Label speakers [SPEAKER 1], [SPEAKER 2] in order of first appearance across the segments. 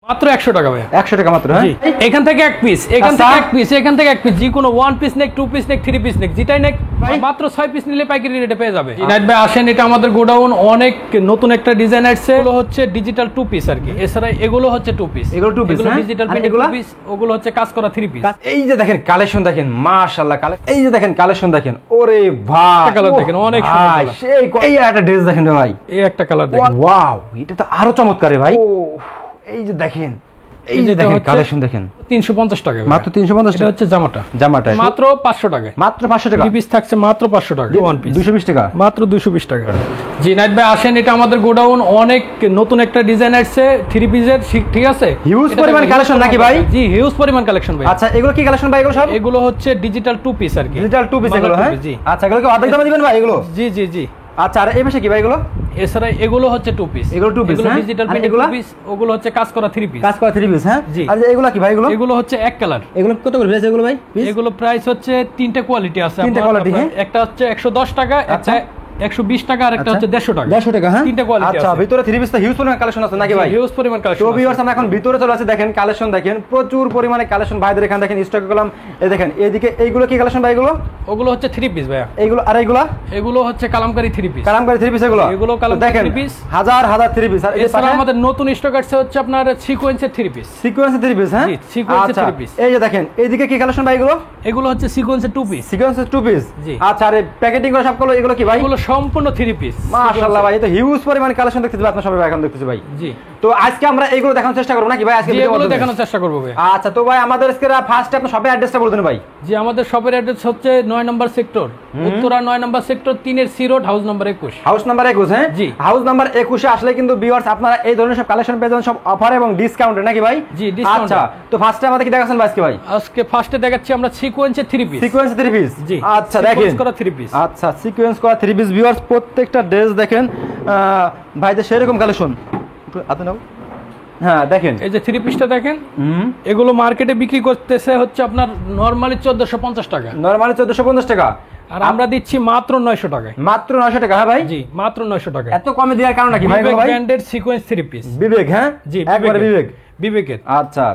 [SPEAKER 1] মাত্র 100 টাকা ভাই।
[SPEAKER 2] 100 টাকা মাত্র। হ্যাঁ,
[SPEAKER 1] এখান থেকে এক পিস, এখান থেকে এক পিস, এখান থেকে এক পিস, যে কোনো 1 পিস নেক, 2 পিস নেক, 3 পিস নেক, যেটাই নেক মাত্র 6 পিস নিলে পাইকারি রেটে পেয়ে যাবে। নাইট ভাই আসেন, এটা আমাদের গোডাউন, অনেক নতুন একটা ডিজাইন আসছে। এগুলো হচ্ছে ডিজিটাল 2 পিস আর কি। এছাড়া এগুলো হচ্ছে 2 পিস,
[SPEAKER 2] এগুলো 2 পিস,
[SPEAKER 1] এগুলো ডিজিটাল 2 পিস, ওগুলো হচ্ছে কাজ করা 3 পিস।
[SPEAKER 2] এই যে দেখেন কালেকশন দেখেন, মাশাআল্লাহ এই যে দেখেন কালেকশন দেখেন, ওরে ভাই
[SPEAKER 1] কালার দেখেন, অনেক সুন্দর।
[SPEAKER 2] সেই এই একটা ড্রেস দেখেন রে ভাই,
[SPEAKER 1] এই একটা কালার দেখেন,
[SPEAKER 2] ওয়াও, এটা তো আরো চমৎকার রে ভাই। ও এই যে দেখেন, এই যে দেখেন কালেকশন দেখেন,
[SPEAKER 1] 350 টাকা
[SPEAKER 2] মাত্র 350
[SPEAKER 1] টাকা। এটা হচ্ছে জামাটা
[SPEAKER 2] মাত্র
[SPEAKER 1] 500 টাকা,
[SPEAKER 2] মাত্র 500 টাকা।
[SPEAKER 1] 3 পিস থাকছে মাত্র 500 টাকা, 1 পিস
[SPEAKER 2] 220 টাকা,
[SPEAKER 1] মাত্র 220 টাকা। জি নাইট ভাই আসেন, এটা আমাদের গোডাউন, অনেক নতুন একটা ডিজাইন আসছে 3 পিসের, ঠিক আছে?
[SPEAKER 2] হিউজ পরিমাণ কালেকশন নাকি ভাই?
[SPEAKER 1] জি হিউজ পরিমাণ কালেকশন ভাই।
[SPEAKER 2] আচ্ছা এগুলো কি কালেকশন ভাই? এগুলো সব
[SPEAKER 1] এগুলো হচ্ছে ডিজিটাল 2 পিস আর কি,
[SPEAKER 2] ডিজিটাল 2 পিস এগুলো। হ্যাঁ, আচ্ছা এগুলো কি অর্ধেক দামে দিবেন ভাই এগুলো?
[SPEAKER 1] জি জি জি।
[SPEAKER 2] আচ্ছা আর এই পাশে কি ভাই এগুলো?
[SPEAKER 1] এছাড়া এগুলো হচ্ছে 2 পিস,
[SPEAKER 2] এগুলো 2 পিস,
[SPEAKER 1] এগুলো
[SPEAKER 2] হ্যাঁ,
[SPEAKER 1] ডিজিটাল
[SPEAKER 2] আর এগুলো
[SPEAKER 1] 2 পিস, ওগুলো হচ্ছে কাজ করা 3 পিস,
[SPEAKER 2] কাজ করা 3 পিস। হ্যাঁ,
[SPEAKER 1] জি।
[SPEAKER 2] আর এগুলো কি ভাই?
[SPEAKER 1] এগুলো হচ্ছে এক কালার।
[SPEAKER 2] এগুলো কত করে প্রাইস এগুলো ভাই?
[SPEAKER 1] এগুলো প্রাইস হচ্ছে 3টা কোয়ালিটি আছে,
[SPEAKER 2] 3টা কোয়ালিটি। হ্যাঁ,
[SPEAKER 1] একটা হচ্ছে 110 টাকা, একটা 120 টাকা, আর একটা হচ্ছে 150 টাকা।
[SPEAKER 2] 150 টাকা। হ্যাঁ,
[SPEAKER 1] 3টা কোয়ালিটি আছে।
[SPEAKER 2] আচ্ছা ভিতরে 3 পিস তো হিউজ পরিমাণ কালেকশন আছে নাকি ভাই?
[SPEAKER 1] হিউজ পরিমাণ কালেকশন।
[SPEAKER 2] তো ভিউয়ার্স আমরা এখন ভিতরে চলে আসি, দেখেন কালেকশন দেখেন, প্রচুর পরিমাণে কালেকশন ভাইদের এখানে দেখেন স্টক করলাম। এই দেখেন এইদিকে এইগুলো কি কালেকশন ভাই? এগুলো
[SPEAKER 1] ওগুলো হচ্ছে 3 পিস ভাইয়া।
[SPEAKER 2] এইগুলো আর এইগুলো
[SPEAKER 1] এগুলো হচ্ছে কালামকারী 3 পিস,
[SPEAKER 2] কালামকারী 3 পিস। এগুলো
[SPEAKER 1] কালামকারী
[SPEAKER 2] দেখেন
[SPEAKER 1] 3 পিস,
[SPEAKER 2] হাজার হাজার 3 পিস। আর এই
[SPEAKER 1] এছাড়া আমাদের নতুন স্টক আসছে হচ্ছে আপনার সিকোয়েন্সের 3 পিস,
[SPEAKER 2] সিকোয়েন্সের 3 পিস। হ্যাঁ,
[SPEAKER 1] জি সিকোয়েন্সের 3 পিস।
[SPEAKER 2] এই যে দেখেন এইদিকে কি কালেকশন ভাই? এগুলো
[SPEAKER 1] এগুলো হচ্ছে সিকোয়েন্সের 2 পিস,
[SPEAKER 2] সিকোয়েন্সের 2 পিস।
[SPEAKER 1] জি।
[SPEAKER 2] আচ্ছা আর প্যাকেটিং করে সবগুলো এগুলো কি ভাই?
[SPEAKER 1] এগুলো সম্পূর্ণ 3 পিস।
[SPEAKER 2] মাশাআল্লাহ ভাই, এটা হিউজ পরিমাণ কালেকশন দেখতেছি আপনারা সবাই এখন দেখতেছি ভাই।
[SPEAKER 1] জি।
[SPEAKER 2] তো আজকে আমরা এইগুলো দেখানোর চেষ্টা করব নাকি ভাই? আজকে
[SPEAKER 1] এগুলো দেখানোর চেষ্টা করব ভাই।
[SPEAKER 2] আচ্ছা তো ভাই আমাদের আজকে ফার্স্টে আপনার শপের অ্যাড্রেসটা বলে দেন ভাই।
[SPEAKER 1] জি আমাদের শপের অ্যাড্রেস হচ্ছে 9 number sector, Uttara 9 number sector 3 এর C road, house number 21।
[SPEAKER 2] House number 21। হ্যাঁ,
[SPEAKER 1] জি।
[SPEAKER 2] হাউস নাম্বার 21 এ আসলে কিন্তু ভিউয়ার্স আপনারা এই ধরনের সব কালেকশন পেয়ে যাবেন, সব অফার এবং ডিসকাউন্টে নাকি ভাই?
[SPEAKER 1] জি ডিসকাউন্ট।
[SPEAKER 2] আচ্ছা তো ফার্স্টে আমাদের কি দেখাচ্ছেন ভাই আজকে ভাই?
[SPEAKER 1] আজকে ফার্স্টে দেখাচ্ছি আমরা সিকোয়েন্সের 3 পিস।
[SPEAKER 2] Sequence 3 piece.
[SPEAKER 1] জি
[SPEAKER 2] আচ্ছা দেখেন
[SPEAKER 1] সিকোয়েন্স করা 3 পিস।
[SPEAKER 2] আচ্ছা সিকোয়েন্স করা 3 পিস ভিউয়ার্স, প্রত্যেকটা ড্রেস দেখেন ভাইদের সেরকম কালেকশন আপনি নাও। হ্যাঁ দেখেন
[SPEAKER 1] এই যে 3 পিসটা দেখেন, এগুলো মার্কেটে বিক্রি করতেছে হচ্ছে আপনার নরমালি 1450 টাকা,
[SPEAKER 2] নরমালি 1450 টাকা,
[SPEAKER 1] আর আমরা দিচ্ছি মাত্র 900 টাকায়।
[SPEAKER 2] মাত্র 900 টাকা। হ্যাঁ ভাই,
[SPEAKER 1] জি মাত্র 900 টাকা।
[SPEAKER 2] এত কমে দেওয়ার কারণ কি ভাই?
[SPEAKER 1] বিবেক ব্র্যান্ডের সিকোয়েন্স 3 পিস।
[SPEAKER 2] বিবেক। হ্যাঁ
[SPEAKER 1] জি
[SPEAKER 2] একবারে
[SPEAKER 1] বিবেকের।
[SPEAKER 2] আচ্ছা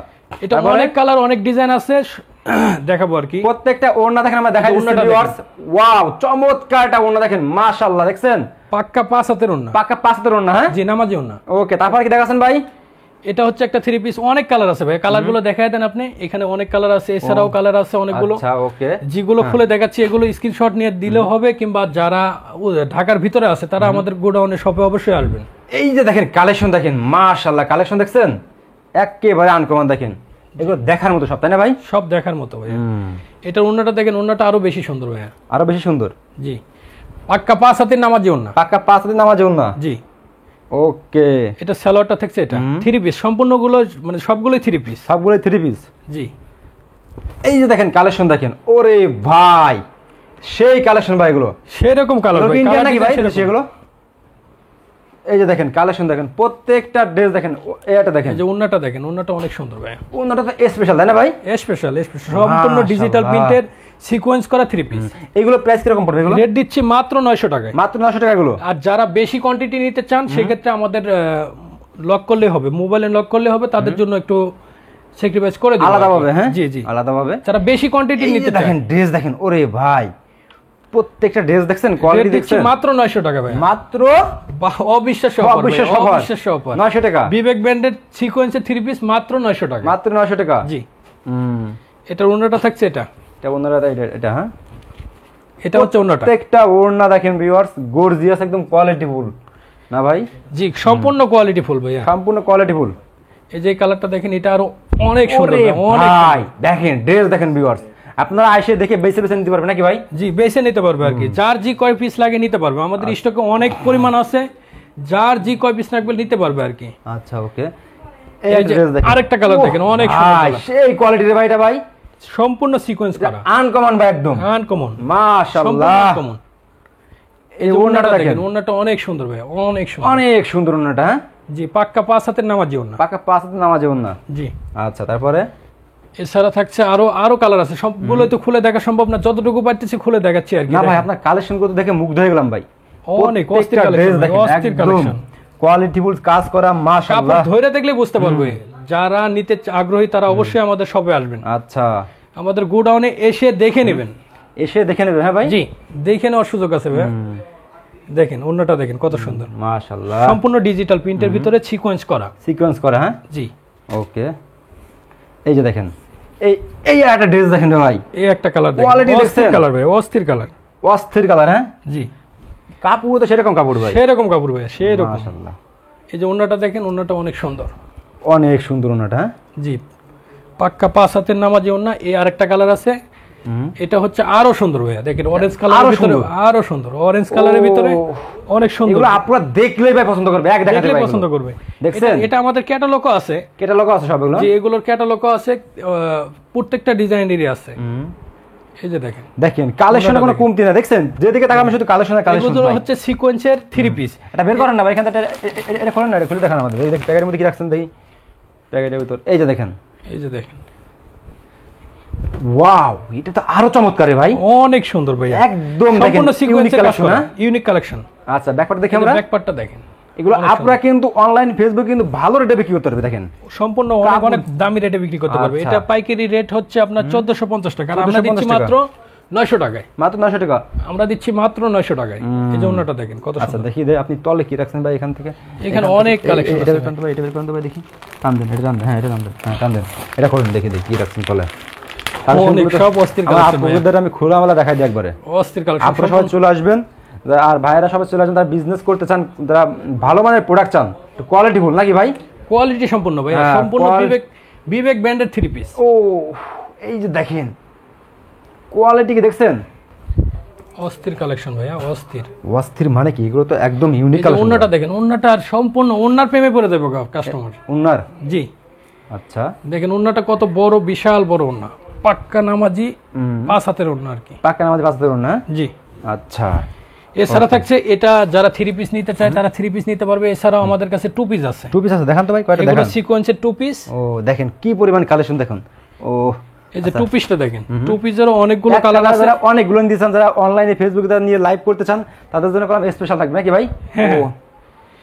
[SPEAKER 1] এটা অনেক কালার, অনেক ডিজাইন আছে, দেখাবো আর কি।
[SPEAKER 2] প্রত্যেকটা ওড়না দেখেন, আমরা দেখাই দিচ্ছি ভিউয়ার্স। ওয়াও চমৎকারটা ওড়না দেখেন, মাশাআল্লাহ দেখছেন,
[SPEAKER 1] পাক্কা 5 হাতের ওড়না,
[SPEAKER 2] পাক্কা 5 হাতের ওড়না। হ্যাঁ
[SPEAKER 1] জি নামাজি ওড়না।
[SPEAKER 2] ওকে তারপর কি দেখাচ্ছেন ভাই?
[SPEAKER 1] এটা হচ্ছে একটা 3 পিস, অনেক কালার আছে ভাই, কালারগুলো দেখায় দেন আপনি। এখানে অনেক কালার আছে, এছাড়াও কালার আছে অনেকগুলো।
[SPEAKER 2] আচ্ছা ওকে,
[SPEAKER 1] যেগুলো খুলে দেখাচ্ছি এগুলো স্ক্রিনশট নিয়ে দিলেও হবে, কিংবা যারা ঢাকার ভিতরে আছে তারা আমাদের গোডাউনে শপে অবশ্যই আসবেন।
[SPEAKER 2] এই যে দেখেন কালেকশন দেখেন, মাশাআল্লাহ কালেকশন দেখছেন একেবারে আনকমন, দেখেন এগুলো দেখার মতো সব, তাই না ভাই?
[SPEAKER 1] সব দেখার মতো ভাই। এটা ওন্নাটা দেখেন, ওন্নাটা আরো বেশি সুন্দর ভাই,
[SPEAKER 2] আরো বেশি সুন্দর।
[SPEAKER 1] জি পাক্কা 5 হাতের নামাজি ওন্না,
[SPEAKER 2] পাক্কা 5 হাতের নামাজি ওড়না।
[SPEAKER 1] জি
[SPEAKER 2] ওকে
[SPEAKER 1] এটা সালোয়ারটা থাকছে, এটা 3 পিস সম্পূর্ণগুলো, মানে সবগুলোই 3 পিস,
[SPEAKER 2] সবগুলো 3 পিস।
[SPEAKER 1] জি
[SPEAKER 2] এই যে দেখেন কালেকশন দেখেন, ওরে ভাই সেই কালেকশন ভাই, এগুলো
[SPEAKER 1] সেরকম কালার ভাই,
[SPEAKER 2] ইন্ডিয়ান
[SPEAKER 1] কালার
[SPEAKER 2] নাকি ভাই
[SPEAKER 1] সেরকম।
[SPEAKER 2] সেগুলো? এই যে দেখেন কালেকশন দেখেন, প্রত্যেকটা ড্রেস দেখেন, এটা দেখেন
[SPEAKER 1] এই যে ওন্নাটা দেখেন, ওন্নাটা অনেক সুন্দর ভাই,
[SPEAKER 2] ওড়নাটা তো স্পেশাল তাই না ভাই?
[SPEAKER 1] স্পেশাল সম্পূর্ণ ডিজিটাল প্রিন্টের সিকোয়েন্স করা 3 পিস।
[SPEAKER 2] এগুলো প্রাইস কিরকম পড়বে? এগুলো
[SPEAKER 1] রেট দিচ্ছি মাত্র 900 টাকায়,
[SPEAKER 2] মাত্র 900 টাকা এগুলো।
[SPEAKER 1] আর যারা বেশি কোয়ান্টিটি নিতে চান সেক্ষেত্রে আমাদের লক করলে হবে, মোবাইলে লক করলে হবে, তাদের জন্য একটু স্যাক্রিফাইস করে দিই
[SPEAKER 2] আলাদাভাবে। হ্যাঁ
[SPEAKER 1] জি জি
[SPEAKER 2] আলাদাভাবে,
[SPEAKER 1] যারা বেশি কোয়ান্টিটি নিতে চান।
[SPEAKER 2] দেখেন ড্রেস দেখেন, ওরে ভাই প্রত্যেকটা ড্রেস দেখছেন, কোয়ালিটি দেখছেন,
[SPEAKER 1] মাত্র 900 টাকা ভাই,
[SPEAKER 2] মাত্র
[SPEAKER 1] অবিশ্বাস্য অফার,
[SPEAKER 2] 900 টাকা।
[SPEAKER 1] বিবেক ব্র্যান্ডের সিকোয়েন্সের 3 পিস মাত্র 900 টাকা,
[SPEAKER 2] মাত্র 900 টাকা।
[SPEAKER 1] জি এটা ওন্নাটা থাকছে, এটা
[SPEAKER 2] ওড়নাটা এটা। হ্যাঁ
[SPEAKER 1] এটা হচ্ছে ওন্নাটা,
[SPEAKER 2] প্রত্যেকটা ওড়না দেখেন ভিউয়ার্স, গর্জিয়াস একদম কোয়ালিটিফুল না ভাই?
[SPEAKER 1] জি সম্পূর্ণ কোয়ালিটি ফুল ভাই,
[SPEAKER 2] সম্পূর্ণ কোয়ালিটিফুল।
[SPEAKER 1] এই যে কালারটা দেখেন, এটা আরো অনেক সুন্দর অনেক
[SPEAKER 2] ভাই, দেখেন ড্রেস দেখেন ভিউয়ার্স, আপনারা এসে দেখে বেছে বেছে নিতে পারবেন নাকি ভাই?
[SPEAKER 1] জি বেছে নিতে পারবে আর কি, যার জি কয় পিস লাগে নিতে পারবে, আমাদের স্টকে অনেক পরিমাণ আছে, যার জি কয় পিস লাগবে নিতে পারবে আর কি।
[SPEAKER 2] আচ্ছা ওকে,
[SPEAKER 1] এই যে আরেকটা কালার দেখেন, অনেক সুন্দর,
[SPEAKER 2] সেই কোয়ালিটির ভাই এটা ভাই,
[SPEAKER 1] সম্পূর্ণ সিকোয়েন্স করা,
[SPEAKER 2] আনকমন ভাই, একদম
[SPEAKER 1] আনকমন,
[SPEAKER 2] মাশাআল্লাহ।
[SPEAKER 1] আনকমন। এই ওন্নাটা দেখেন, ওন্নাটা অনেক সুন্দর ভাই, অনেক সুন্দর,
[SPEAKER 2] অনেক সুন্দর ওন্নাটা। হ্যাঁ
[SPEAKER 1] জি পাক্কা 5 হাতের নামাজি ওন্না,
[SPEAKER 2] পাক্কা 5 হাতের নামাজি ওন্না।
[SPEAKER 1] জি
[SPEAKER 2] আচ্ছা তারপরে
[SPEAKER 1] এছাড়া থাকছে আরো কালার আছে, সবগুলো তো খুলে দেখা সম্ভব না, যতটুকু পারতেছি খুলে দেখাচ্ছি আর কি।
[SPEAKER 2] না ভাই আপনার কালেকশন করতে দেখে মুগ্ধ হয়ে গেলাম ভাই,
[SPEAKER 1] অনেক অস্থির কালেকশন, অস্থির কালেকশন,
[SPEAKER 2] কোয়ালিটিফুল কাজ করা, মাশাআল্লাহ।
[SPEAKER 1] কাপড় ধরে দেখলে বুঝতে পারবে যারা নিতে আগ্রহী তারা অবশ্যই আমাদের শপে আসবেন।
[SPEAKER 2] আচ্ছা,
[SPEAKER 1] আমাদের গোডাউনে এসে দেখে নেবেন।
[SPEAKER 2] এসে দেখে নেবে? হ্যাঁ ভাই,
[SPEAKER 1] জি, দেখে নেওয়ার সুযোগ আছে ভাই। দেখেন ওন্নাটা দেখেন কত সুন্দর,
[SPEAKER 2] মাশাআল্লাহ,
[SPEAKER 1] সম্পূর্ণ ডিজিটাল প্রিন্টের ভিতরে সিকোয়েন্স করা।
[SPEAKER 2] হ্যাঁ
[SPEAKER 1] জি,
[SPEAKER 2] ওকে। এই যে দেখেন, এই একটা ড্রেস দেখেন ভাই,
[SPEAKER 1] এই একটা কালার দেখেন,
[SPEAKER 2] কোয়ালিটি দেখছেন?
[SPEAKER 1] কালার ভাই, অস্থির কালার,
[SPEAKER 2] অস্থির কালার। হ্যাঁ
[SPEAKER 1] জি,
[SPEAKER 2] কাপড় তো সেরকম কাপড় ভাই,
[SPEAKER 1] সেরকম কাপড় ভাই, সেরকম।
[SPEAKER 2] মাশাআল্লাহ,
[SPEAKER 1] এই যে ওন্নাটা দেখেন, ওন্নাটা অনেক সুন্দর,
[SPEAKER 2] অনেক সুন্দর ওন্নাটা। হ্যাঁ
[SPEAKER 1] জি, পাক্কা 5 হাতের নামাজি ওন্না। এই আরেকটা কালার আছে, এটা হচ্ছে আরো সুন্দর ভাইয়া, দেখেন অরেঞ্জ কালারের ভিতরে, আরো সুন্দর অরেঞ্জ কালারের ভিতরে, অনেক সুন্দর।
[SPEAKER 2] এগুলো আপনারা দেখলেই ভাই পছন্দ করবে, এক দেখাতে ভাই
[SPEAKER 1] পছন্দ করবে।
[SPEAKER 2] দেখছেন,
[SPEAKER 1] এটা আমাদের ক্যাটালগও আছে,
[SPEAKER 2] সব এগুলো।
[SPEAKER 1] যে এগুলোর ক্যাটালগও আছে, প্রত্যেকটা ডিজাইনেরই আছে। এই যে দেখেন
[SPEAKER 2] কালেকশনে কোনো কমতি না, দেখছেন যেদিকে তাকাবেন শুধু কালেকশন।
[SPEAKER 1] এগুলো হচ্ছে সিকোয়েন্সের 3 পিস।
[SPEAKER 2] এটা বের করেন না ভাই, এখান থেকে এটা খোলেন না, এটা খুলে দেখান আমাদের। এই দেখেন প্যাকেটের মধ্যে কি রাখছেন দেখি, প্যাকেটের ভিতর এই যে দেখেন, ওয়াও, এটা তো আরো চমৎকার ভাই,
[SPEAKER 1] অনেক সুন্দর ভাই,
[SPEAKER 2] একদম দেখেন সিকোয়েন্সের কালেকশন।
[SPEAKER 1] Unique collection.
[SPEAKER 2] আচ্ছা, ব্যাকপার্ট দেখি আমরা,
[SPEAKER 1] ব্যাকপার্টটা দেখেন।
[SPEAKER 2] এগুলো আপনারা কিন্তু অনলাইন ফেসবুক কিন্তু ভালো রেটে বিক্রি করতে পারবে। দেখেন
[SPEAKER 1] সম্পূর্ণ অনেক দামি রেটে বিক্রি করতে পারবে। এটা পাইকারি রেট হচ্ছে আপনার 1450 টাকা, আর আমরা দিচ্ছি মাত্র 900 টাকায়।
[SPEAKER 2] মাত্র 900 টাকা
[SPEAKER 1] আমরা দিচ্ছি মাত্র 900 টাকায়। এই যে ওন্নাটা দেখেন কত সুন্দর।
[SPEAKER 2] আচ্ছা দেখি দে, আপনি তলে কি রাখছেন ভাই এখান থেকে?
[SPEAKER 1] এখানে অনেক কালেকশন আছে।
[SPEAKER 2] এটা বের করতে ভাই, এটা বের করতে ভাই দেখি, টান দেন, এটা টান দেন। হ্যাঁ এটা টান দেন, হ্যাঁ টান দেন, এটা করুন দেখি কি রাখছেন তলে।
[SPEAKER 1] অনেক সব অস্থির কালেকশন ভাই,
[SPEAKER 2] আপনাদের আমি খোলামেলা দেখাই দিই একবারে,
[SPEAKER 1] অস্থির কালেকশন।
[SPEAKER 2] আপনারা সবাই চলে আসবেন, আর ভাইয়েরা সবাই চলে আসবেন, তারা বিজনেস করতে চান, যারা ভালো মানের প্রোডাক্ট চান, কোয়ালিটি ফুল নাকি ভাই?
[SPEAKER 1] কোয়ালিটি সম্পূর্ণ ভাই, সম্পূর্ণ বিবেক ব্র্যান্ডের 3 পিস।
[SPEAKER 2] ও এই যে দেখেন কোয়ালিটি কি দেখছেন,
[SPEAKER 1] অস্থির কালেকশন ভাইয়া,
[SPEAKER 2] অস্থির মানে কি, এগুলো তো একদম ইউনিক কালেকশন।
[SPEAKER 1] ওন্নাটা দেখেন, ওন্নাটা আর সম্পূর্ণ ওন্নার প্রেমে পড়ে যাবে কাস্টমার।
[SPEAKER 2] ওন্নার?
[SPEAKER 1] জি,
[SPEAKER 2] আচ্ছা
[SPEAKER 1] দেখেন ওন্নাটা কত বড়, বিশাল বড় ওন্না, পাক্কা নামাজি 5 হাতের ওন্না আর কি,
[SPEAKER 2] পাক্কা নামাজি 5 হাতের ওন্না।
[SPEAKER 1] জি,
[SPEAKER 2] আচ্ছা।
[SPEAKER 1] এছাড়া থাকছে এটা, যারা 3 পিস নিতে চায় তারা 3 পিস নিতে পারবে। এছাড়াও আমাদের কাছে 2 পিস আছে।
[SPEAKER 2] 2 পিস আছে, দেখান তো ভাই কয়টা দেখান।
[SPEAKER 1] সিকোয়েন্সের 2 পিস।
[SPEAKER 2] ও দেখেন কি পরিমাণ কালেকশন দেখুন। ও
[SPEAKER 1] এই যে 2 পিসটা দেখেন, 2 পিসেরও অনেকগুলো কালার আছে।
[SPEAKER 2] যারা অনেকগুলো দিচ্ছেন, যারা অনলাইনে ফেসবুকে তারা নিয়ে লাইভ করতে চান, তাদের জন্য কোনো স্পেশাল থাকবে নাকি ভাই?
[SPEAKER 1] হ্যাঁ,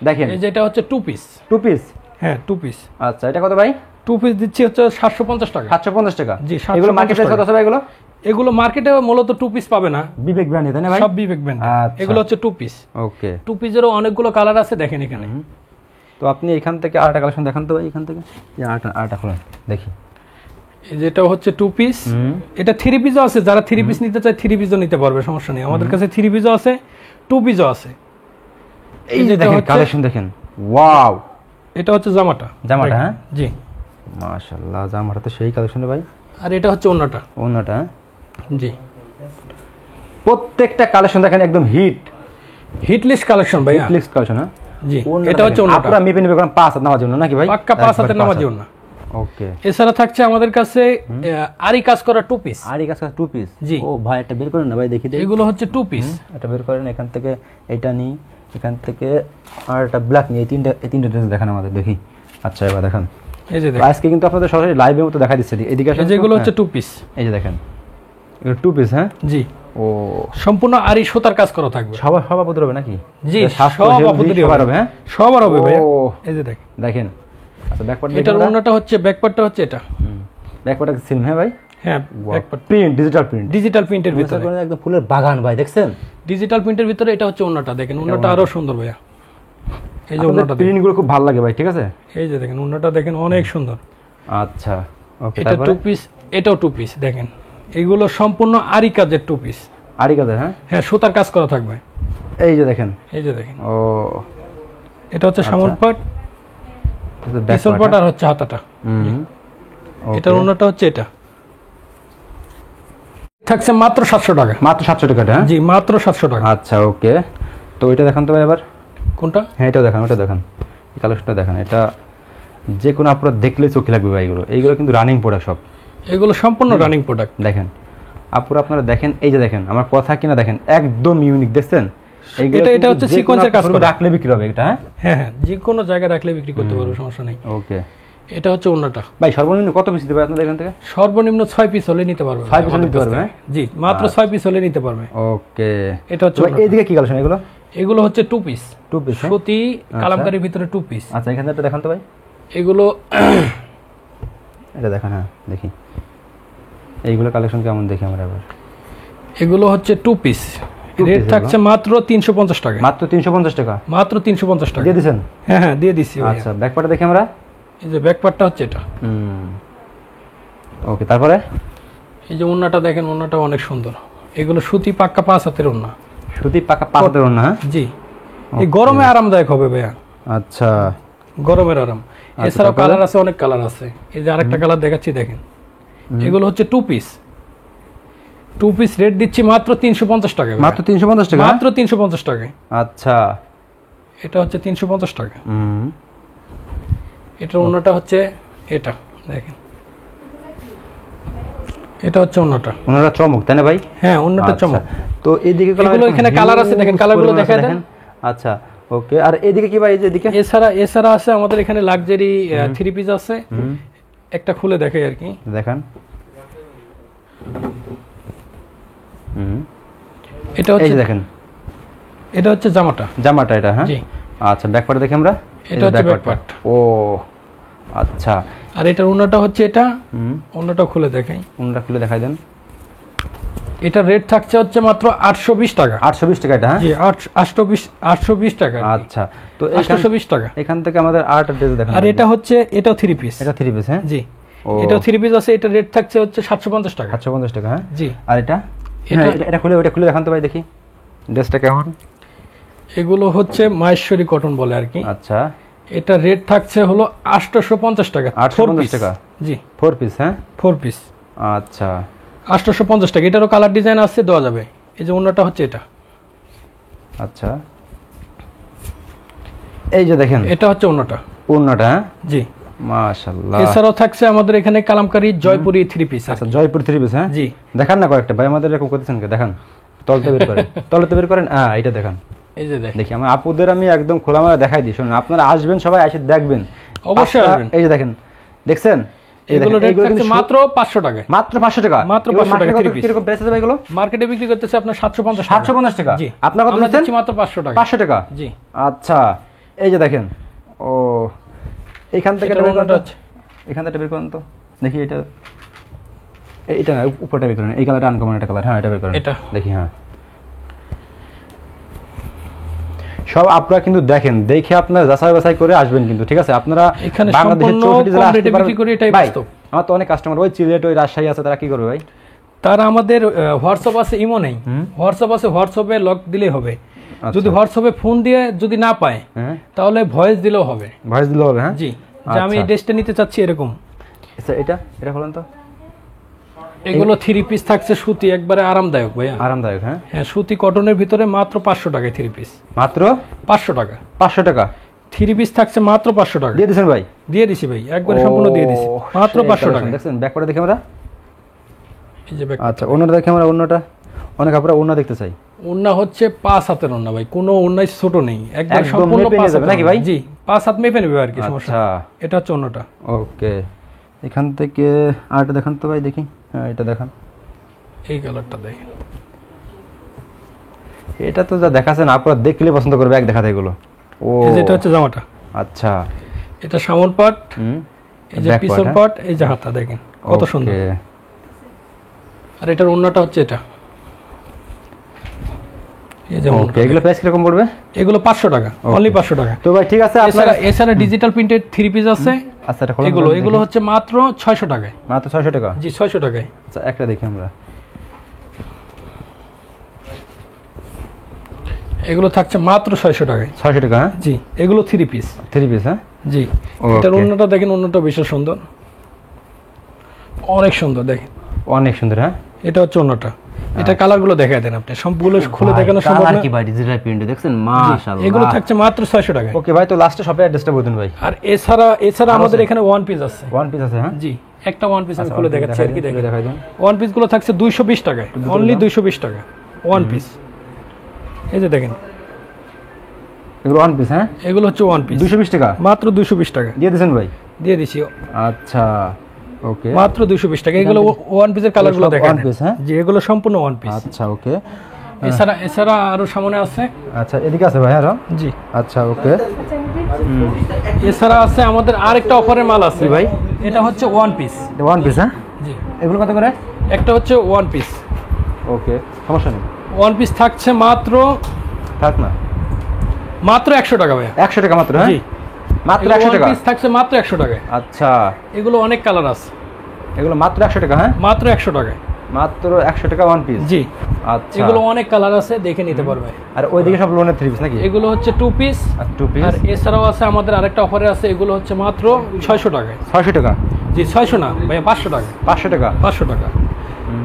[SPEAKER 2] দেখেন
[SPEAKER 1] এই যে এটা হচ্ছে 2 পিস।
[SPEAKER 2] 2 পিস?
[SPEAKER 1] হ্যাঁ 2 পিস।
[SPEAKER 2] আচ্ছা, এটা কত ভাই?
[SPEAKER 1] 2 পিস দিচ্ছি হচ্ছে 750 টাকা।
[SPEAKER 2] 750 টাকা?
[SPEAKER 1] জি,
[SPEAKER 2] এগুলো মার্কেট প্রাইস কত আছে ভাই?
[SPEAKER 1] এগুলো মার্কেটে মূলত 2 পিস পাবে না,
[SPEAKER 2] বিবেক ব্র্যান্ড তাই না ভাই?
[SPEAKER 1] সব বিবেক ব্র্যান্ড। এগুলো হচ্ছে 2 পিস।
[SPEAKER 2] ওকে,
[SPEAKER 1] 2 পিসেরও অনেকগুলো কালার আছে, দেখেন এখানে।
[SPEAKER 2] তো আপনি এখান থেকে আরেকটা কালেকশন দেখান তো ভাই, এখান থেকে আরেকটা খুলেন দেখি।
[SPEAKER 1] এই যেটা হচ্ছে 2 পিস, এটা 3 পিসও আছে, যারা 3 পিস নিতে চায় 3 পিসও নিতে পারবে, সমস্যা নেই। আমাদের কাছে 3 পিসও আছে, 2 পিসও আছে।
[SPEAKER 2] এই যে দেখেন কালেকশন দেখেন, ওয়াও,
[SPEAKER 1] এটা হচ্ছে জামাটা।
[SPEAKER 2] হ্যাঁ
[SPEAKER 1] জি,
[SPEAKER 2] মাশাআল্লাহ, জামাটা তো সেই কালেকশন ভাই।
[SPEAKER 1] আর এটা হচ্ছে ওন্নাটা।
[SPEAKER 2] জি, প্রত্যেকটা কালেকশন দেখেন একদম
[SPEAKER 1] হিট লিস্ট কালেকশন ভাই,
[SPEAKER 2] হিট লিস্ট কালেকশন। হ্যাঁ
[SPEAKER 1] জি, এটা হচ্ছে ওন্নাটা।
[SPEAKER 2] আপনারা মেপে নেবেন 5 হাত নামার জন্য নাকি ভাই?
[SPEAKER 1] পাক্কা 5 হাতের নামার জন্য।
[SPEAKER 2] ওকে,
[SPEAKER 1] এছাড়া থাকছে আমাদের কাছে আরি কাজ করা 2 পিস।
[SPEAKER 2] আরি কাজ করা 2 পিস?
[SPEAKER 1] জি।
[SPEAKER 2] ও ভাই, এটা বের করেন না ভাই দেখি।
[SPEAKER 1] এগুলো হচ্ছে 2 পিস।
[SPEAKER 2] এটা বের করেন, এখান থেকে এটা নি, এখান থেকে আর এটা ব্ল্যাক নি, এই তিনটা ড্রেস দেখান আমাদের দেখি। আচ্ছা এবার দেখান।
[SPEAKER 1] এই যে দেখেন,
[SPEAKER 2] আজকে কিন্তু আপনাদের সরাসরি লাইভের মতো দেখা দিচ্ছে। এদিকে আসেন,
[SPEAKER 1] যেগুলো হচ্ছে 2 পিস।
[SPEAKER 2] এই যে দেখেন, এগুলো 2 পিস। হ্যাঁ
[SPEAKER 1] জি,
[SPEAKER 2] ও
[SPEAKER 1] সম্পূর্ণ আরি সুতার কাজ করা থাকবে।
[SPEAKER 2] সভাপতি হবে নাকি?
[SPEAKER 1] জি,
[SPEAKER 2] সভাপতি হবে। হ্যাঁ
[SPEAKER 1] সবার হবে ভাই। এই যে দেখেন। আচ্ছা, ব্যাকপার্ট এটার ওন্নাটা হচ্ছে, ব্যাকপার্টটা হচ্ছে এটা।
[SPEAKER 2] ব্যাকপার্টটা সিলম। হ্যাঁ ভাই,
[SPEAKER 1] হ্যাঁ ব্যাকপার্ট
[SPEAKER 2] প্রিন্ট, ডিজিটাল
[SPEAKER 1] প্রিন্টের ভিতরে
[SPEAKER 2] একদম ফুলের বাগান ভাই, দেখছেন
[SPEAKER 1] ডিজিটাল প্রিন্টের ভিতরে। এটা হচ্ছে ওন্নাটা, দেখেন ওন্নাটা আরো সুন্দর ভাইয়া। এই যে ওন্নাটা,
[SPEAKER 2] প্রিন্টগুলো খুব ভালো লাগে ভাই, ঠিক আছে।
[SPEAKER 1] এই যে দেখেন ওন্নাটা দেখেন, অনেক সুন্দর।
[SPEAKER 2] আচ্ছা ওকে,
[SPEAKER 1] এটা 2 পিস, এটাও 2 পিস। দেখেন এগুলো সম্পূর্ণ আরি কাজের 2 পিস।
[SPEAKER 2] আরি কাজের? হ্যাঁ
[SPEAKER 1] হ্যাঁ, সুতার কাজ করা থাকবে।
[SPEAKER 2] এই যে দেখেন,
[SPEAKER 1] ও এটা হচ্ছে সামর পাট, পিছন পাট, আর হচ্ছে হাতাটা। এটার ওন্নাটা হচ্ছে এটা। থাকছে মাত্র 700 টাকা।
[SPEAKER 2] মাত্র 700 টাকা? হ্যাঁ
[SPEAKER 1] জি, মাত্র 700 টাকা।
[SPEAKER 2] আচ্ছা ওকে, তো এটা দেখান তো ভাই এবার।
[SPEAKER 1] কোনটা?
[SPEAKER 2] হ্যাঁ এটাও দেখান, ওটা দেখান, এই কালেকশনটা দেখান। এটা যে কোনো আপনারা দেখলে চোখে লাগবে ভাই। এইগুলো কিন্তু রানিং প্রোডাক্ট সব,
[SPEAKER 1] এগুলো সম্পূর্ণ রানিং প্রোডাক্ট।
[SPEAKER 2] দেখেন আপনারা দেখেন, এই যে দেখেন, আমার কথা কিনা দেখেন, একদম ইউনিক, দেখছেন।
[SPEAKER 1] এটা হচ্ছে সিকোয়েন্সের কাজ করা,
[SPEAKER 2] রাখলে বিক্রি হবে এটা।
[SPEAKER 1] হ্যাঁ হ্যাঁ, যে কোনো জায়গায় রাখলে বিক্রি করতে পারবে, সমস্যা নেই।
[SPEAKER 2] ওকে,
[SPEAKER 1] এটা হচ্ছে ওন্নাটা
[SPEAKER 2] ভাই। সর্বনিম্ন কত পিস দিতে পারবে আপনাদের এখান থেকে?
[SPEAKER 1] সর্বনিম্ন 6 পিস হলে নিতে পারবে।
[SPEAKER 2] 6 পিস নিতে পারবে?
[SPEAKER 1] জি, মাত্র 6 পিস হলে নিতে পারবে।
[SPEAKER 2] ওকে,
[SPEAKER 1] এটা হচ্ছে
[SPEAKER 2] এইদিকে কি কালেকশন এগুলো?
[SPEAKER 1] এগুলো হচ্ছে 2 পিস।
[SPEAKER 2] 2 পিস
[SPEAKER 1] সুতি কালামকারীর ভিতরে 2 পিস।
[SPEAKER 2] আচ্ছা, এখানে একটা দেখান তো ভাই।
[SPEAKER 1] এগুলো
[SPEAKER 2] এটা দেখেন, হ্যাঁ দেখি এইগুলো কালেকশন কেমন দেখি আমরা এবার।
[SPEAKER 1] এগুলো হচ্ছে 2 পিস, রেট থাকছে মাত্র 350 টাকা।
[SPEAKER 2] মাত্র 350 টাকা?
[SPEAKER 1] মাত্র 350 টাকা
[SPEAKER 2] দিয়ে দিবেন?
[SPEAKER 1] হ্যাঁ হ্যাঁ দিয়ে দিছি।
[SPEAKER 2] আচ্ছা ব্যাক পার্টটা দেখি আমরা।
[SPEAKER 1] এই যে ব্যাক পার্টটা হচ্ছে এটা।
[SPEAKER 2] ওকে, তারপরে
[SPEAKER 1] এই যে ওন্নাটা দেখেন, ওন্নাটা অনেক সুন্দর। এগুলো সুতি পাক্কা 5 হাতের ওন্না।
[SPEAKER 2] সুতি পাকা 5 হাতের ওন্না? হ্যাঁ
[SPEAKER 1] জি, এই গরমে আরামদায়ক হবে ভাইয়া।
[SPEAKER 2] আচ্ছা,
[SPEAKER 1] গরমের আরাম। এছাড়াও কালার আছে, অনেক কালার আছে। এই যে আরেকটা কালার দেখাচ্ছি দেখেন। এগুলো হচ্ছে 2 পিস। 2 পিস রেট দিচ্ছি মাত্র 350 টাকা।
[SPEAKER 2] মাত্র 350 টাকা?
[SPEAKER 1] মাত্র 350 টাকা।
[SPEAKER 2] আচ্ছা,
[SPEAKER 1] এটা হচ্ছে 350 টাকা। এটার ওন্নাটা হচ্ছে এটা দেখেন, এটা হচ্ছে ওন্নাটা।
[SPEAKER 2] ওন্নাটা চমক তাই না ভাই?
[SPEAKER 1] হ্যাঁ ওন্নাটা চমক।
[SPEAKER 2] তো এইদিকে
[SPEAKER 1] এগুলো এখানে কালার আছে দেখেন, কালারগুলো দেখায় দেন।
[SPEAKER 2] আচ্ছা ওকে, আর এইদিকে কি ভাই? এই যে এদিকে
[SPEAKER 1] এছাড়া আছে আমাদের এখানে লাক্সারি 3 পিস আছে। একটা খুলে দেখাই আর কি,
[SPEAKER 2] দেখান।
[SPEAKER 1] এটা হচ্ছে
[SPEAKER 2] দেখেন,
[SPEAKER 1] এটা হচ্ছে জামাটা এটা। হ্যাঁ
[SPEAKER 2] জি। আচ্ছা ব্যাক পার্ট দেখি আমরা।
[SPEAKER 1] এটা হচ্ছে ব্যাক পার্ট।
[SPEAKER 2] ও আচ্ছা,
[SPEAKER 1] আর এটার ওন্নাটা হচ্ছে এটা। ওন্নাটা খুলে দেখাই।
[SPEAKER 2] ওন্নাটা খুলে দেখাই দেন।
[SPEAKER 1] এটা রেট থাকছে হচ্ছে মাত্র 820 টাকা।
[SPEAKER 2] 820 টাকা এটা? হ্যাঁ
[SPEAKER 1] জি, 820 টাকা।
[SPEAKER 2] আচ্ছা, তো
[SPEAKER 1] 820 টাকা।
[SPEAKER 2] এখান থেকে আমাদের আরেকটা ড্রেস দেখান।
[SPEAKER 1] আর এটা হচ্ছে, এটাও 3 পিস।
[SPEAKER 2] এটা 3 পিস? হ্যাঁ
[SPEAKER 1] জি, এটাও 3 পিস আছে। এটা রেট থাকছে হচ্ছে 750 টাকা।
[SPEAKER 2] 750 টাকা? হ্যাঁ
[SPEAKER 1] জি।
[SPEAKER 2] আর এটা এটা খুলে, ওটা খুলে দেখান তো ভাই দেখি ড্রেসটা কেমন।
[SPEAKER 1] এগুলো হচ্ছে মাহেশ্বরী কটন বলে আর কি।
[SPEAKER 2] আচ্ছা,
[SPEAKER 1] এটা রেট থাকছে হলো 850 টাকা।
[SPEAKER 2] 850 টাকা?
[SPEAKER 1] জি,
[SPEAKER 2] 4 পিস? হ্যাঁ
[SPEAKER 1] 4 পিস।
[SPEAKER 2] আচ্ছা,
[SPEAKER 1] 850 টাকা। এটারও কালার ডিজাইন আছে, দেওয়া যাবে। এই যে ওন্নাটা হচ্ছে এটা।
[SPEAKER 2] আচ্ছা, এই যে দেখেন,
[SPEAKER 1] এটা হচ্ছে ওন্নাটা।
[SPEAKER 2] ওন্নাটা? হ্যাঁ
[SPEAKER 1] জি,
[SPEAKER 2] মাশাআল্লাহ।
[SPEAKER 1] এছাড়াও থাকছে আমাদের এখানে কালামকারী জয়পুরি 3 পিস।
[SPEAKER 2] আচ্ছা, জয়পুর 3 পিস? হ্যাঁ
[SPEAKER 1] জি।
[SPEAKER 2] দেখান না কয়েকটা ভাই, আমাদের এরকম করতেছেন কে? দেখান, তলতে বের করেন। তলতে বের করেন। হ্যাঁ এটা দেখান।
[SPEAKER 1] এই যে
[SPEAKER 2] দেখি আমার আপুদের আমি একদম খোলামেলা দেখাই দিই। শুনুন, আপনারা আসবেন, সবাই এসে দেখবেন,
[SPEAKER 1] অবশ্যই আসবেন।
[SPEAKER 2] এই যে দেখেন, দেখছেন?
[SPEAKER 1] এগুলো রেট থাকছে মাত্র 500 টাকা।
[SPEAKER 2] মাত্র 500 টাকা?
[SPEAKER 1] মাত্র 500 টাকা 3 পিস।
[SPEAKER 2] কিরকম প্রাইস আছে ভাই এগুলো?
[SPEAKER 1] মার্কেটে বিক্রি করতেছে আপনার 750 টাকা।
[SPEAKER 2] 750 টাকা?
[SPEAKER 1] জি।
[SPEAKER 2] আপনারা কত দিচ্ছেন?
[SPEAKER 1] মাত্র 500 টাকা।
[SPEAKER 2] 500 টাকা?
[SPEAKER 1] জি।
[SPEAKER 2] আচ্ছা, এই যে দেখেন। ও, এইখান থেকে
[SPEAKER 1] এটা ওন্নাটা হচ্ছে,
[SPEAKER 2] এখান থেকে বের করেন তো দেখি। এটা এটা না, উপরটা বের করেন। এই কালারটা আনকমন একটা কালার। হ্যাঁ এটা বের করেন,
[SPEAKER 1] এটা
[SPEAKER 2] দেখি। হ্যাঁ সব আপনারা কিন্তু দেখেন, দেখে আপনারা যাচাই বাছাই করে আসবেন কিন্তু, ঠিক আছে? আপনারা
[SPEAKER 1] এখানে
[SPEAKER 2] বাংলাদেশের 64 জেলা আসতে
[SPEAKER 1] বিক্রি করে, এটাই
[SPEAKER 2] ভাই।
[SPEAKER 1] বাস্তব।
[SPEAKER 2] আমার তো অনেক কাস্টমার ওই সিলেট, ওই রাজশাহী আছে, তারা কি করবে ভাই?
[SPEAKER 1] তারা আমাদের হোয়াটসঅ্যাপ আছে, ইমো নেই। হোয়াটসঅ্যাপ আছে, হোয়াটসঅ্যাপে লক দিলেই হবে। যদি হোয়াটসঅ্যাপে ফোন দিয়ে যদি না পায়, তাহলে ভয়েস দিলেও হবে।
[SPEAKER 2] ভয়েস দিলেও হবে? হ্যাঁ
[SPEAKER 1] জি, যে আমি এই ড্রেসটা নিতে চাচ্ছি এরকম।
[SPEAKER 2] আচ্ছা, এটা বলেন তো।
[SPEAKER 1] এগুলো 3 পিস থাকছে, সুতি, একবারে আরামদায়ক ভাইয়া।
[SPEAKER 2] আরামদায়ক? হ্যাঁ
[SPEAKER 1] হ্যাঁ, সুতি কটনের ভিতরে মাত্র 500 টাকায় 3 পিস।
[SPEAKER 2] মাত্র
[SPEAKER 1] 500 টাকা?
[SPEAKER 2] 500 টাকা
[SPEAKER 1] 3 পিস থাকছে মাত্র 500 টাকা।
[SPEAKER 2] দিয়ে দিয়েছেন ভাই?
[SPEAKER 1] দিয়ে দিছি ভাই, একবারে সম্পূর্ণ দিয়ে দিছি, মাত্র 500 টাকা।
[SPEAKER 2] দেখছেন? ব্যাক করে দেখি আমরা।
[SPEAKER 1] এই যে ব্যাক।
[SPEAKER 2] আচ্ছা, অন্যটা দেখি আমরা। অন্যটা অনেক আপনারা অন্য দেখতে চাই।
[SPEAKER 1] ওন্না হচ্ছে 5 হাতের ওন্না ভাই, কোনো ওন্নাই ছোট নেই, একদম সম্পূর্ণ
[SPEAKER 2] মেপে
[SPEAKER 1] 5
[SPEAKER 2] যাবে নাকি ভাই?
[SPEAKER 1] জি, 5 হাত মেপে নেবে আর কি, সমস্যা।
[SPEAKER 2] আচ্ছা,
[SPEAKER 1] এটা হচ্ছে ওন্নাটা।
[SPEAKER 2] ওকে, এখান থেকে আরেকটা দেখান তো ভাই দেখি। হ্যাঁ এটা দেখান।
[SPEAKER 1] এই কালারটা দেখেন।
[SPEAKER 2] এটা তো যা দেখাচ্ছেন, আপনারা দেখলে পছন্দ করবে এক দেখাতে এগুলো। ও,
[SPEAKER 1] এই যে এটা হচ্ছে জামাটা।
[SPEAKER 2] আচ্ছা,
[SPEAKER 1] এটা সামন পাট, এই যে পিছন পাট, এই যে হাতা দেখেন কত সুন্দর। আর এটার ওন্নাটা হচ্ছে এটা। এই যে
[SPEAKER 2] ওকে, এগুলো প্রাইস কিরকম পড়বে?
[SPEAKER 1] এগুলো 500 টাকা, অনলি 500 টাকা।
[SPEAKER 2] তো ভাই ঠিক আছে, আপনারা
[SPEAKER 1] এছাড়া ডিজিটাল প্রিন্টেড 3 পিস আছে।
[SPEAKER 2] আচ্ছা, এটা
[SPEAKER 1] এগুলো হচ্ছে মাত্র 600 টাকায়।
[SPEAKER 2] মাত্র 600 টাকা?
[SPEAKER 1] জি, 600 টাকায়।
[SPEAKER 2] আচ্ছা, একটা দেখি আমরা।
[SPEAKER 1] এগুলো থাকছে মাত্র 600 টাকায়।
[SPEAKER 2] 600 টাকা? হ্যাঁ
[SPEAKER 1] জি, এগুলো 3 পিস।
[SPEAKER 2] 3 পিস? হ্যাঁ
[SPEAKER 1] জি। এটার ওন্নাটা দেখেন, ওন্নাটা বেশ সুন্দর, অনেক সুন্দর দেখেন,
[SPEAKER 2] অনেক সুন্দর। হ্যাঁ
[SPEAKER 1] এটা হচ্ছে ওন্নাটা। এটা কালারগুলো দেখায় দেন আপনি, সবগুলো খুলে দেখানো সম্ভব না
[SPEAKER 2] কি ভাই? ডিজিটাল প্রিন্ট দেখছেন? মাশাআল্লাহ।
[SPEAKER 1] এগুলো থাকছে মাত্র 600 টাকায়।
[SPEAKER 2] ওকে ভাই, তো লাস্টে শপের অ্যাড্রেসটা বলুন ভাই।
[SPEAKER 1] আর এছাড়া আমাদের এখানে ওয়ান পিস আছে।
[SPEAKER 2] ওয়ান পিস আছে? হ্যাঁ
[SPEAKER 1] জি, একটা ওয়ান পিস আমি খুলে দেখাচ্ছি আর কি। দেখেন,
[SPEAKER 2] দেখাই দেন।
[SPEAKER 1] ওয়ান পিস গুলো থাকছে 220 টাকায়, অনলি 220 টাকা ওয়ান পিস। এই যে দেখেন,
[SPEAKER 2] এগুলো ওয়ান পিস? হ্যাঁ
[SPEAKER 1] এগুলো হচ্ছে ওয়ান পিস,
[SPEAKER 2] 220 টাকা?
[SPEAKER 1] মাত্র 220 টাকা
[SPEAKER 2] দিয়ে দিয়েছেন ভাই?
[SPEAKER 1] দিয়ে দিছি।
[SPEAKER 2] আচ্ছা, ওকে,
[SPEAKER 1] মাত্র 220 টাকা। এগুলো ওয়ান পিসের কালারগুলো দেখেন।
[SPEAKER 2] One piece? হ্যাঁ
[SPEAKER 1] জি, এগুলো সম্পূর্ণ ওয়ান পিস।
[SPEAKER 2] আচ্ছা, ওকে।
[SPEAKER 1] এছাড়া আরো সামনে আছে।
[SPEAKER 2] আচ্ছা, এদিকে আছে ভাই আরো?
[SPEAKER 1] জি।
[SPEAKER 2] আচ্ছা, ওকে।
[SPEAKER 1] এছাড়া আছে আমাদের আরেকটা অফারের মাল আছে
[SPEAKER 2] ভাই।
[SPEAKER 1] এটা হচ্ছে ওয়ান পিস।
[SPEAKER 2] ওয়ান পিস, হ্যাঁ?
[SPEAKER 1] জি,
[SPEAKER 2] এগুলো কত করে?
[SPEAKER 1] একটা হচ্ছে ওয়ান পিস।
[SPEAKER 2] ওকে, সমস্যা নেই।
[SPEAKER 1] ওয়ান পিস থাকছে মাত্র
[SPEAKER 2] থাক না,
[SPEAKER 1] 100 টাকা ভাই।
[SPEAKER 2] 100 টাকা মাত্র, হ্যাঁ?
[SPEAKER 1] জি,
[SPEAKER 2] মাত্র
[SPEAKER 1] এগুলো
[SPEAKER 2] 100
[SPEAKER 1] ওয়ান
[SPEAKER 2] টাকা।
[SPEAKER 1] পিস থাকছে মাত্র 100 টাকায়।
[SPEAKER 2] আচ্ছা,
[SPEAKER 1] এগুলো অনেক কালার আছে।
[SPEAKER 2] এগুলো মাত্র 100 টাকা, হ্যাঁ?
[SPEAKER 1] মাত্র 100 টাকায়।
[SPEAKER 2] মাত্র 100 টাকা ওয়ান পিস।
[SPEAKER 1] জি,
[SPEAKER 2] আচ্ছা।
[SPEAKER 1] এগুলো অনেক কালার আছে, দেখে নিতে পারবে।
[SPEAKER 2] আর ওইদিকে সব লোনের থ্রি পিস নাকি?
[SPEAKER 1] এগুলো হচ্ছে টু পিস।
[SPEAKER 2] আর টু পিস।
[SPEAKER 1] আর এছাড়াও আছে আমাদের আরেকটা অফারে আছে, এগুলো হচ্ছে মাত্র 600 টাকায়।
[SPEAKER 2] 600 টাকা?
[SPEAKER 1] জি, 600 না ভাইয়া, 500 টাকা।
[SPEAKER 2] 500 টাকা?
[SPEAKER 1] 500 টাকা।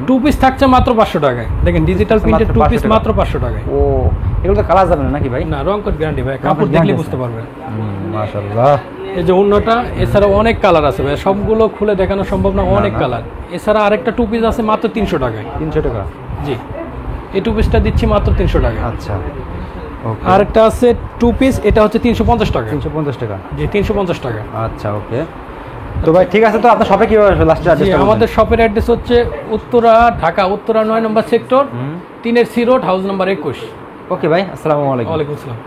[SPEAKER 1] টু পিস থাকছে মাত্র 500 টাকায়। দেখেন ডিজিটাল প্রিন্টের টু পিস মাত্র 500 টাকায়।
[SPEAKER 2] ও, এগুলো তো কালার যাবে না নাকি ভাই?
[SPEAKER 1] না, রং কোড গ্যারান্টি ভাই,
[SPEAKER 2] রং
[SPEAKER 1] কাপড়
[SPEAKER 2] কোড
[SPEAKER 1] দেখলে
[SPEAKER 2] guarantee
[SPEAKER 1] বুঝতে পারবেন।
[SPEAKER 2] মাশাআল্লাহ।
[SPEAKER 1] এই যে অন্যটা, এছাড়াও অনেক কালার আছে ভাই, সবগুলো খুলে দেখানো সম্ভব না, অনেক
[SPEAKER 2] না।
[SPEAKER 1] কালার। এছাড়া আরেকটা টু পিস আছে মাত্র 300 টাকায়।
[SPEAKER 2] 300 টাকা?
[SPEAKER 1] জি, এই টু পিসটা দিচ্ছি মাত্র 300 টাকা।
[SPEAKER 2] আচ্ছা, ওকে।
[SPEAKER 1] আরেকটা আছে টু পিস, এটা হচ্ছে 350 টাকা।
[SPEAKER 2] 350 টাকা?
[SPEAKER 1] জি, 350 টাকা।
[SPEAKER 2] আচ্ছা, ওকে। তো ভাই ঠিক আছে, তো আপনার শপে কিভাবে আসবে লাস্টে
[SPEAKER 1] জি,
[SPEAKER 2] অ্যাড্রেসটা?
[SPEAKER 1] আমাদের শপের অ্যাড্রেস হচ্ছে Uttara, Dhaka Uttara 9 number sector, 3 C road, house number 21।
[SPEAKER 2] Okay ভাই, আসসালামু আলাইকুম।
[SPEAKER 1] ওয়ালাইকুম আসসালাম।